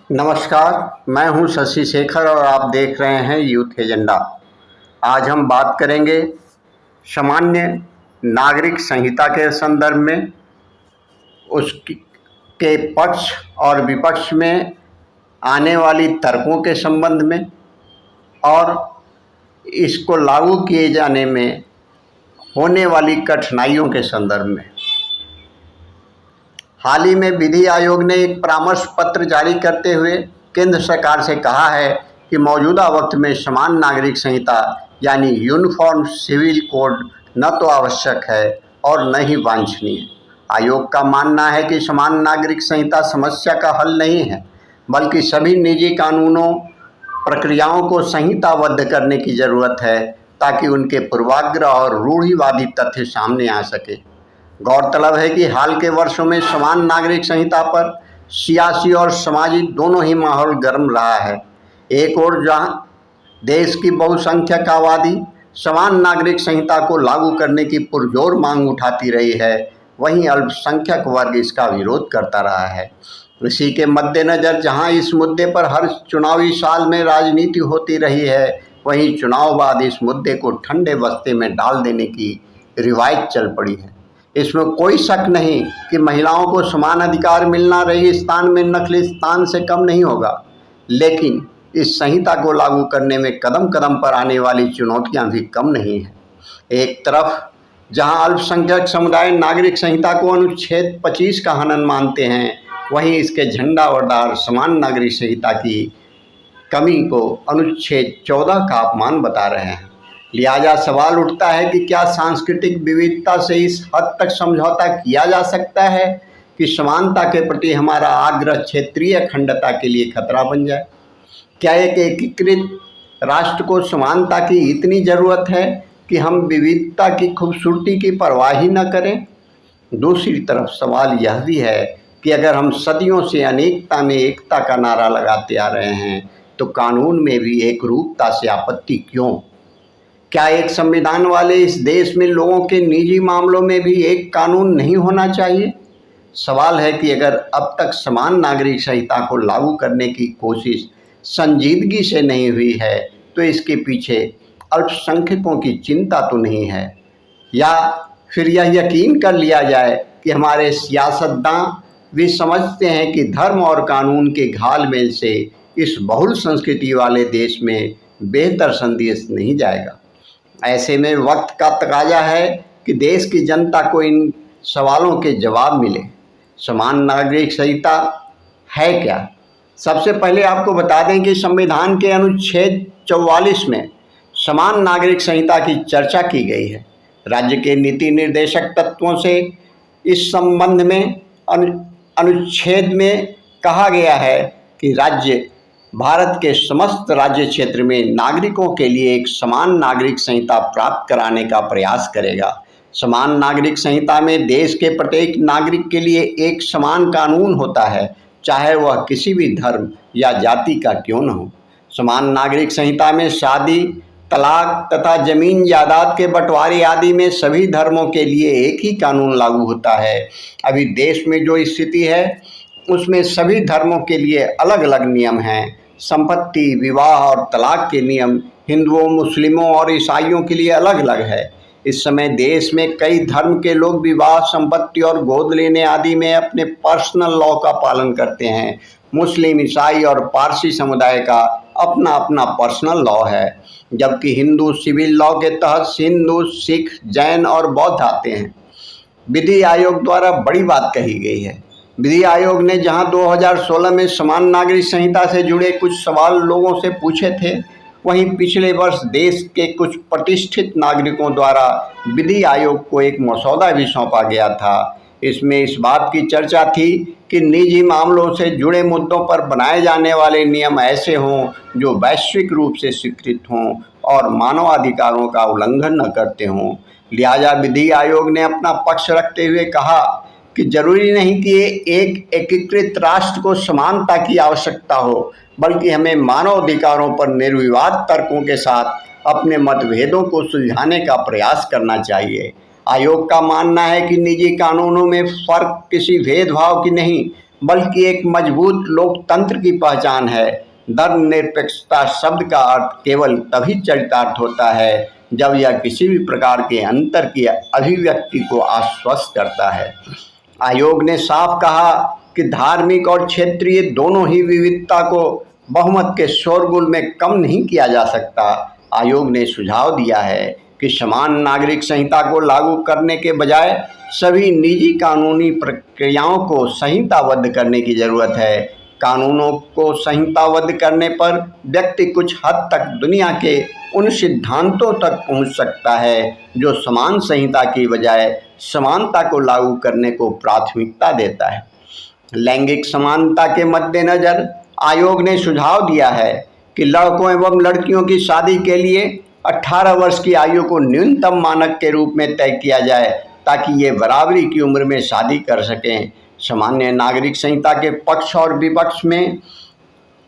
नमस्कार, मैं हूं शशि शेखर और आप देख रहे हैं यूथ एजेंडा। आज हम बात करेंगे सामान्य नागरिक संहिता के संदर्भ में, उसकी के पक्ष और विपक्ष में आने वाली तर्कों के संबंध में और इसको लागू किए जाने में होने वाली कठिनाइयों के संदर्भ में। हाल ही में विधि आयोग ने एक परामर्श पत्र जारी करते हुए केंद्र सरकार से कहा है कि मौजूदा वक्त में समान नागरिक संहिता यानी यूनिफॉर्म सिविल कोड न तो आवश्यक है और न ही वांछनीय। आयोग का मानना है कि समान नागरिक संहिता समस्या का हल नहीं है, बल्कि सभी निजी कानूनों प्रक्रियाओं को संहिताबद्ध करने की ज़रूरत है ताकि उनके पूर्वाग्रह और रूढ़िवादी तथ्य सामने आ सके। गौरतलब है कि हाल के वर्षों में समान नागरिक संहिता पर सियासी और सामाजिक दोनों ही माहौल गर्म रहा है। एक ओर जहां देश की बहुसंख्यक आबादी समान नागरिक संहिता को लागू करने की पुरजोर मांग उठाती रही है, वहीं अल्पसंख्यक वर्ग इसका विरोध करता रहा है। इसी के मद्देनज़र जहां इस मुद्दे पर हर चुनावी साल में राजनीति होती रही है, वहीं चुनाव बाद इस मुद्दे को ठंडे बस्ते में डाल देने की रिवायत चल पड़ी है। इसमें कोई शक नहीं कि महिलाओं को समान अधिकार मिलना रेगिस्तान में नखलिस्तान से कम नहीं होगा, लेकिन इस संहिता को लागू करने में कदम कदम पर आने वाली चुनौतियां भी कम नहीं हैं। एक तरफ जहां अल्पसंख्यक समुदाय नागरिक संहिता को अनुच्छेद 25 का हनन मानते हैं, वहीं इसके झंडावरदार समान नागरिक संहिता की कमी को अनुच्छेद 14 का अपमान बता रहे हैं। लिहाजा सवाल उठता है कि क्या सांस्कृतिक विविधता से इस हद तक समझौता किया जा सकता है कि समानता के प्रति हमारा आग्रह क्षेत्रीय अखंडता के लिए खतरा बन जाए? क्या एक एकीकृत राष्ट्र को समानता की इतनी ज़रूरत है कि हम विविधता की खूबसूरती की परवाह ही न करें? दूसरी तरफ सवाल यह भी है कि अगर हम सदियों से अनेकता में एकता का नारा लगाते आ रहे हैं, तो कानून में भी एक रूपता से आपत्ति क्यों? क्या एक संविधान वाले इस देश में लोगों के निजी मामलों में भी एक कानून नहीं होना चाहिए? सवाल है कि अगर अब तक समान नागरिक संहिता को लागू करने की कोशिश संजीदगी से नहीं हुई है, तो इसके पीछे अल्पसंख्यकों की चिंता तो नहीं है, या फिर यह यकीन कर लिया जाए कि हमारे सियासतदां भी समझते हैं कि धर्म और कानून के घालमेल से इस बहुल संस्कृति वाले देश में बेहतर संदेश नहीं जाएगा। ऐसे में वक्त का तकाजा है कि देश की जनता को इन सवालों के जवाब मिले। समान नागरिक संहिता है क्या? सबसे पहले आपको बता दें कि संविधान के अनुच्छेद 44 में समान नागरिक संहिता की चर्चा की गई है। राज्य के नीति निर्देशक तत्वों से इस संबंध में अनुच्छेद में कहा गया है कि राज्य भारत के समस्त राज्य क्षेत्र में नागरिकों के लिए एक समान नागरिक संहिता प्राप्त कराने का प्रयास करेगा। समान नागरिक संहिता में देश के प्रत्येक नागरिक के लिए एक समान कानून होता है, चाहे वह किसी भी धर्म या जाति का क्यों न हो। समान नागरिक संहिता में शादी, तलाक तथा जमीन जायदाद के बंटवारे आदि में सभी धर्मों के लिए एक ही कानून लागू होता है। अभी देश में जो स्थिति है, उसमें सभी धर्मों के लिए अलग अलग नियम हैं। संपत्ति, विवाह और तलाक के नियम हिंदुओं, मुस्लिमों और ईसाइयों के लिए अलग अलग है। इस समय देश में कई धर्म के लोग विवाह, संपत्ति और गोद लेने आदि में अपने पर्सनल लॉ का पालन करते हैं। मुस्लिम, ईसाई और पारसी समुदाय का अपना अपना पर्सनल लॉ है, जबकि हिंदू सिविल लॉ के तहत हिंदू, सिख, जैन और बौद्ध आते हैं। विधि आयोग द्वारा बड़ी बात कही गई है। विधि आयोग ने जहां 2016 में समान नागरिक संहिता से जुड़े कुछ सवाल लोगों से पूछे थे, वहीं पिछले वर्ष देश के कुछ प्रतिष्ठित नागरिकों द्वारा विधि आयोग को एक मसौदा भी सौंपा गया था। इसमें इस बात की चर्चा थी कि निजी मामलों से जुड़े मुद्दों पर बनाए जाने वाले नियम ऐसे हों जो वैश्विक रूप से स्वीकृत हों और मानवाधिकारों का उल्लंघन न करते हों। लिहाजा विधि आयोग ने अपना पक्ष रखते हुए कहा कि जरूरी नहीं कि एक एकीकृत राष्ट्र को समानता की आवश्यकता हो, बल्कि हमें मानव अधिकारों पर निर्विवाद तर्कों के साथ अपने मतभेदों को सुलझाने का प्रयास करना चाहिए। आयोग का मानना है कि निजी कानूनों में फर्क किसी भेदभाव की नहीं, बल्कि एक मजबूत लोकतंत्र की पहचान है। धर्मनिरपेक्षता शब्द का अर्थ केवल तभी चरितार्थ होता है जब यह किसी भी प्रकार के अंतर की अभिव्यक्ति को आश्वस्त करता है। आयोग ने साफ कहा कि धार्मिक और क्षेत्रीय दोनों ही विविधता को बहुमत के शोरगुल में कम नहीं किया जा सकता। आयोग ने सुझाव दिया है कि समान नागरिक संहिता को लागू करने के बजाय सभी निजी कानूनी प्रक्रियाओं को संहिताबद्ध करने की ज़रूरत है। कानूनों को संहिताबद्ध करने पर व्यक्ति कुछ हद तक दुनिया के उन सिद्धांतों तक पहुंच सकता है जो समान संहिता की बजाय समानता को लागू करने को प्राथमिकता देता है। लैंगिक समानता के मद्देनज़र आयोग ने सुझाव दिया है कि लड़कों एवं लड़कियों की शादी के लिए 18 वर्ष की आयु को न्यूनतम मानक के रूप में तय किया जाए ताकि ये बराबरी की उम्र में शादी कर सकें। सामान्य नागरिक संहिता के पक्ष और विपक्ष में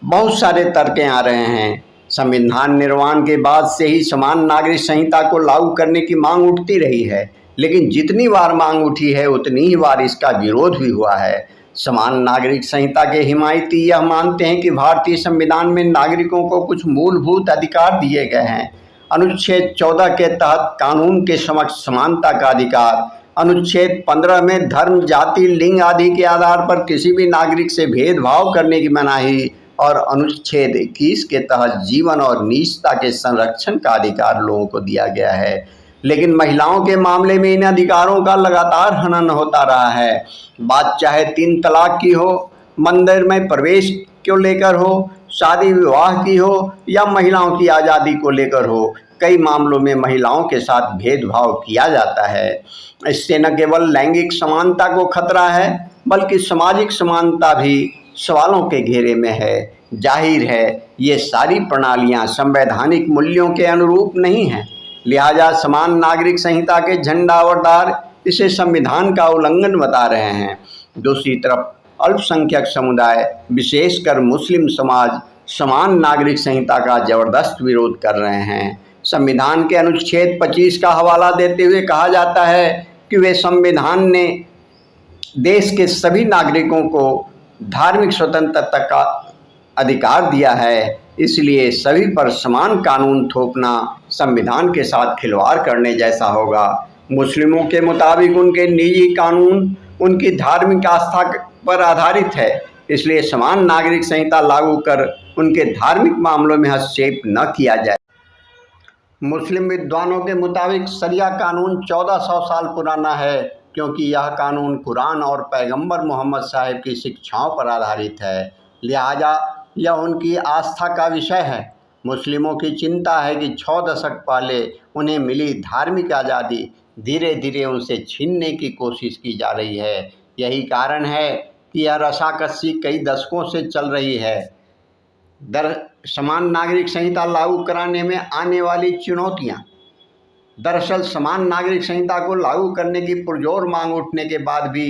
बहुत सारे तर्क आ रहे हैं। संविधान निर्माण के बाद से ही समान नागरिक संहिता को लागू करने की मांग उठती रही है, लेकिन जितनी बार मांग उठी है उतनी ही बार इसका विरोध भी हुआ है। समान नागरिक संहिता के हिमायती यह मानते हैं कि भारतीय संविधान में नागरिकों को कुछ मूलभूत अधिकार दिए गए हैं। अनुच्छेद 14 के तहत कानून के समक्ष समानता का अधिकार, अनुच्छेद 15 में धर्म, जाति, लिंग आदि के आधार पर किसी भी नागरिक से भेदभाव करने की मनाही और अनुच्छेद 21 के तहत जीवन और निजता के संरक्षण का अधिकार लोगों को दिया गया है। लेकिन महिलाओं के मामले में इन अधिकारों का लगातार हनन होता रहा है। बात चाहे 3 तलाक की हो, मंदिर में प्रवेश को लेकर हो, शादी विवाह की हो या महिलाओं की आज़ादी को लेकर हो, कई मामलों में महिलाओं के साथ भेदभाव किया जाता है। इससे न केवल लैंगिक समानता को खतरा है बल्कि सामाजिक समानता भी सवालों के घेरे में है। जाहिर है ये सारी प्रणालियां संवैधानिक मूल्यों के अनुरूप नहीं हैं, लिहाजा समान नागरिक संहिता के झंडावरदार इसे संविधान का उल्लंघन बता रहे हैं। दूसरी तरफ अल्पसंख्यक समुदाय, विशेषकर मुस्लिम समाज, समान नागरिक संहिता का जबरदस्त विरोध कर रहे हैं। संविधान के अनुच्छेद 25 का हवाला देते हुए कहा जाता है कि वे संविधान ने देश के सभी नागरिकों को धार्मिक स्वतंत्रता का अधिकार दिया है, इसलिए सभी पर समान कानून थोपना संविधान के साथ खिलवाड़ करने जैसा होगा। मुस्लिमों के मुताबिक उनके निजी कानून उनकी धार्मिक आस्था पर आधारित है, इसलिए समान नागरिक संहिता लागू कर उनके धार्मिक मामलों में हस्तक्षेप न किया जाए। मुस्लिम विद्वानों के मुताबिक शरिया कानून 1400 साल पुराना है, क्योंकि यह कानून कुरान और पैगंबर मोहम्मद साहिब की शिक्षाओं पर आधारित है, लिहाजा यह उनकी आस्था का विषय है। मुस्लिमों की चिंता है कि 6 दशक पहले उन्हें मिली धार्मिक आज़ादी धीरे धीरे उनसे छीनने की कोशिश की जा रही है। यही कारण है कि यह रसाकसी कई दशकों से चल रही है। समान नागरिक संहिता लागू कराने में आने वाली चुनौतियां। दरअसल समान नागरिक संहिता को लागू करने की पुरजोर मांग उठने के बाद भी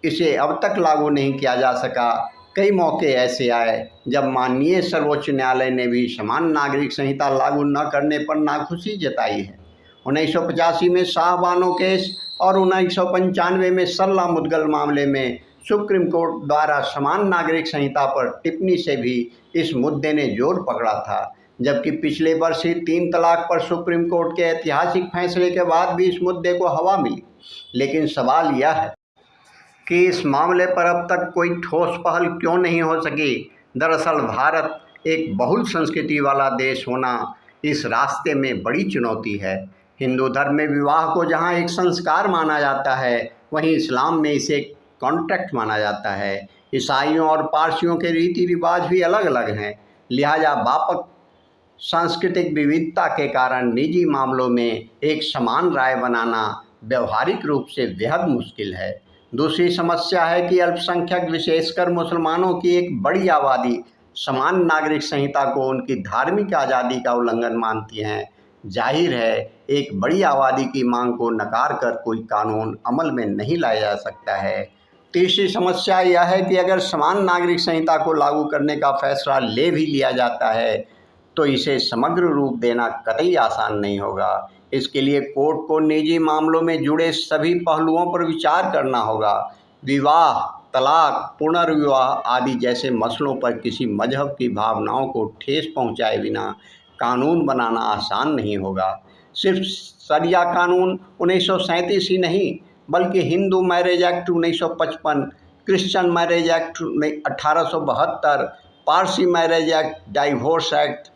इसे अब तक लागू नहीं किया जा सका। कई मौके ऐसे आए जब माननीय सर्वोच्च न्यायालय ने भी समान नागरिक संहिता लागू न करने पर नाखुशी जताई है। 1985 में शाहबानो केस और 1995 में सरला मुदगल मामले में सुप्रीम कोर्ट द्वारा समान नागरिक संहिता पर टिप्पणी से भी इस मुद्दे ने जोर पकड़ा था, जबकि पिछले वर्ष ही 3 तलाक पर सुप्रीम कोर्ट के ऐतिहासिक फैसले के बाद भी इस मुद्दे को हवा मिली। लेकिन सवाल यह है कि इस मामले पर अब तक कोई ठोस पहल क्यों नहीं हो सकी। दरअसल भारत एक बहुल संस्कृति वाला देश होना इस रास्ते में बड़ी चुनौती है। हिंदू धर्म में विवाह को जहां एक संस्कार माना जाता है, वहीं इस्लाम में इसे कॉन्ट्रैक्ट माना जाता है। ईसाइयों और पारसियों के रीति रिवाज भी अलग अलग हैं, लिहाजा व्यापक सांस्कृतिक विविधता के कारण निजी मामलों में एक समान राय बनाना व्यवहारिक रूप से बेहद मुश्किल है। दूसरी समस्या है कि अल्पसंख्यक, विशेषकर मुसलमानों की एक बड़ी आबादी समान नागरिक संहिता को उनकी धार्मिक आज़ादी का उल्लंघन मानती हैं। जाहिर है एक बड़ी आबादी की मांग को नकार कर कोई कानून अमल में नहीं लाया जा सकता है। तीसरी समस्या यह है कि अगर समान नागरिक संहिता को लागू करने का फैसला ले भी लिया जाता है तो इसे समग्र रूप देना कतई आसान नहीं होगा। इसके लिए कोर्ट को निजी मामलों में जुड़े सभी पहलुओं पर विचार करना होगा। विवाह, तलाक, पुनर्विवाह आदि जैसे मसलों पर किसी मजहब की भावनाओं को ठेस पहुंचाए बिना कानून बनाना आसान नहीं होगा। सिर्फ शरिया कानून 1937 ही नहीं, बल्कि Hindu marriage act 1955, Christian marriage act 1872, Parsi marriage act, divorce act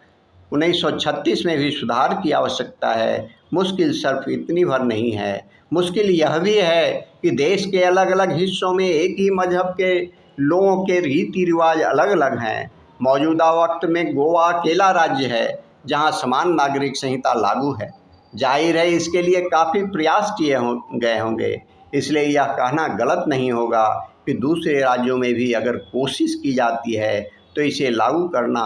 1936 में भी सुधार की आवश्यकता है। मुश्किल सिर्फ इतनी भर नहीं है, मुश्किल यह भी है कि देश के अलग अलग हिस्सों में एक ही मजहब के लोगों के रीति रिवाज अलग अलग हैं। मौजूदा वक्त में गोवा अकेला राज्य है जहां समान नागरिक संहिता लागू है। जाहिर है इसके लिए काफ़ी प्रयास किए गए होंगे, इसलिए यह कहना गलत नहीं होगा कि दूसरे राज्यों में भी अगर कोशिश की जाती है तो इसे लागू करना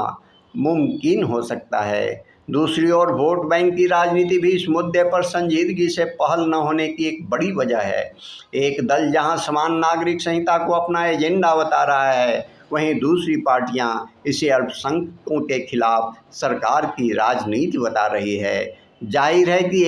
मुमकिन हो सकता है। दूसरी ओर वोट बैंक की राजनीति भी इस मुद्दे पर संजीदगी से पहल न होने की एक बड़ी वजह है। एक दल जहां समान नागरिक संहिता को अपना एजेंडा बता रहा है, वहीं दूसरी पार्टियां इसे अल्पसंख्यकों के खिलाफ सरकार की राजनीति बता रही है। जाहिर है कि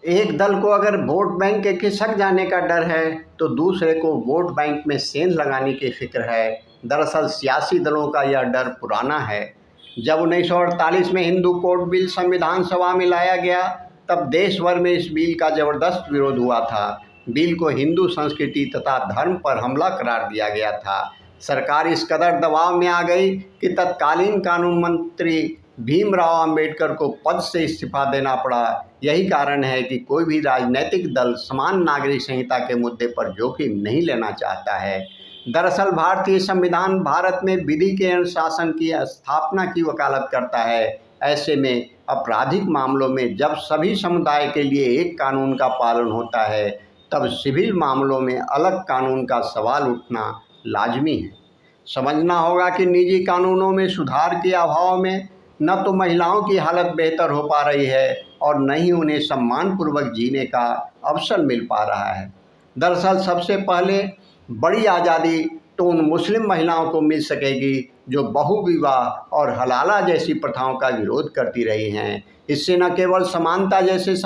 एक दल को अगर वोट बैंक के खिसक जाने का डर है तो दूसरे को वोट बैंक में सेंध लगाने की फिक्र है। दरअसल सियासी दलों का यह डर पुराना है। जब 1948 में हिंदू कोड बिल संविधान सभा में लाया गया, तब देश भर में इस बिल का ज़बरदस्त विरोध हुआ था। बिल को हिंदू संस्कृति तथा धर्म पर हमला करार दिया गया था। सरकार इस कदर दबाव में आ गई कि तत्कालीन कानून मंत्री भीमराव अंबेडकर को पद से इस्तीफा देना पड़ा। यही कारण है कि कोई भी राजनीतिक दल समान नागरिक संहिता के मुद्दे पर जोखिम नहीं लेना चाहता है। दरअसल भारतीय संविधान भारत में विधि के अनुशासन की स्थापना की वकालत करता है। ऐसे में आपराधिक मामलों में जब सभी समुदाय के लिए एक कानून का पालन होता है, तब सिविल मामलों में अलग कानून का सवाल उठना लाजमी है। समझना होगा कि निजी कानूनों में सुधार के अभाव में न तो महिलाओं की हालत बेहतर हो पा रही है और न ही उन्हें सम्मानपूर्वक जीने का अवसर मिल पा रहा है। दरअसल सबसे पहले बड़ी आज़ादी तो उन मुस्लिम महिलाओं को मिल सकेगी जो बहुविवाह और हलाला जैसी प्रथाओं का विरोध करती रही हैं। इससे न केवल समानता जैसे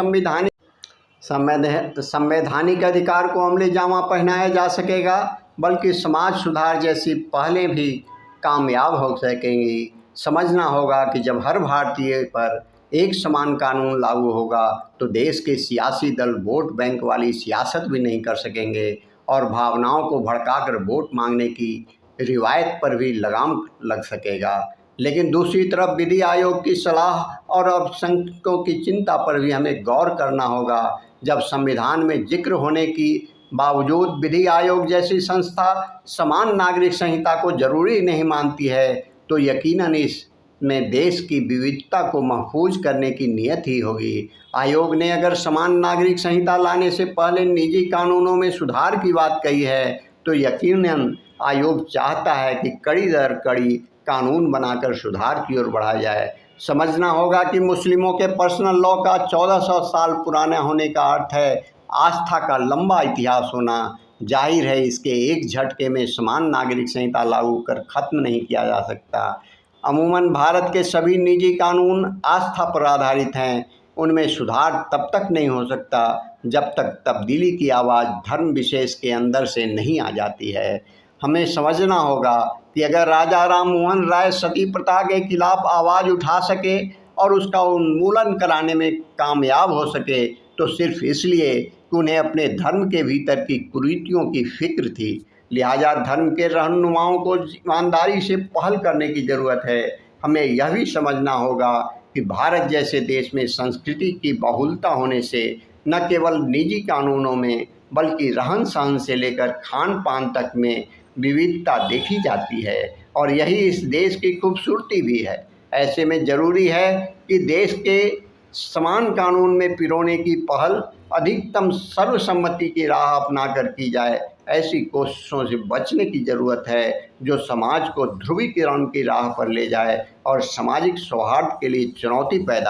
संवैधानिक अधिकार को अमली जामा पहनाया जा सकेगा, बल्कि समाज सुधार जैसी पहलें भी कामयाब हो सकेंगी। समझना होगा कि जब हर भारतीय पर एक समान कानून लागू होगा तो देश के सियासी दल वोट बैंक वाली सियासत भी नहीं कर सकेंगे और भावनाओं को भड़काकर वोट मांगने की रिवायत पर भी लगाम लग सकेगा। लेकिन दूसरी तरफ विधि आयोग की सलाह और अल्पसंख्यकों की चिंता पर भी हमें गौर करना होगा। जब संविधान में जिक्र होने की बावजूद विधि आयोग जैसी संस्था समान नागरिक संहिता को जरूरी नहीं मानती है, तो यकीनन इसमें देश की विविधता को महफूज करने की नीयत ही होगी। आयोग ने अगर समान नागरिक संहिता लाने से पहले निजी कानूनों में सुधार की बात कही है, तो यकीनन आयोग चाहता है कि कड़ी दर कड़ी कानून बनाकर सुधार की ओर बढ़ा जाए। समझना होगा कि मुस्लिमों के पर्सनल लॉ का 1400 साल पुराना होने का अर्थ है आस्था का लंबा इतिहास होना। जाहिर है इसके एक झटके में समान नागरिक संहिता लागू कर खत्म नहीं किया जा सकता। अमूमन भारत के सभी निजी कानून आस्था पर आधारित हैं। उनमें सुधार तब तक नहीं हो सकता जब तक तब्दीली की आवाज़ धर्म विशेष के अंदर से नहीं आ जाती है। हमें समझना होगा कि अगर राजा राम मोहन राय सती प्रथा के खिलाफ आवाज़ उठा सके और उसका उन्मूलन कराने में कामयाब हो सके, तो सिर्फ इसलिए कि उन्हें अपने धर्म के भीतर की कुरीतियों की फिक्र थी। लिहाजा धर्म के रहनुमाओं को ईमानदारी से पहल करने की ज़रूरत है। हमें यह भी समझना होगा कि भारत जैसे देश में संस्कृति की बहुलता होने से न केवल निजी कानूनों में बल्कि रहन सहन से लेकर खान पान तक में विविधता देखी जाती है और यही इस देश की खूबसूरती भी है। ऐसे में ज़रूरी है कि देश के समान कानून में पिरोने की पहल अधिकतम सर्वसम्मति की राह अपनाकर की जाए। ऐसी कोशिशों से बचने की ज़रूरत है जो समाज को ध्रुवीकरण की राह पर ले जाए और सामाजिक सौहार्द के लिए चुनौती पैदा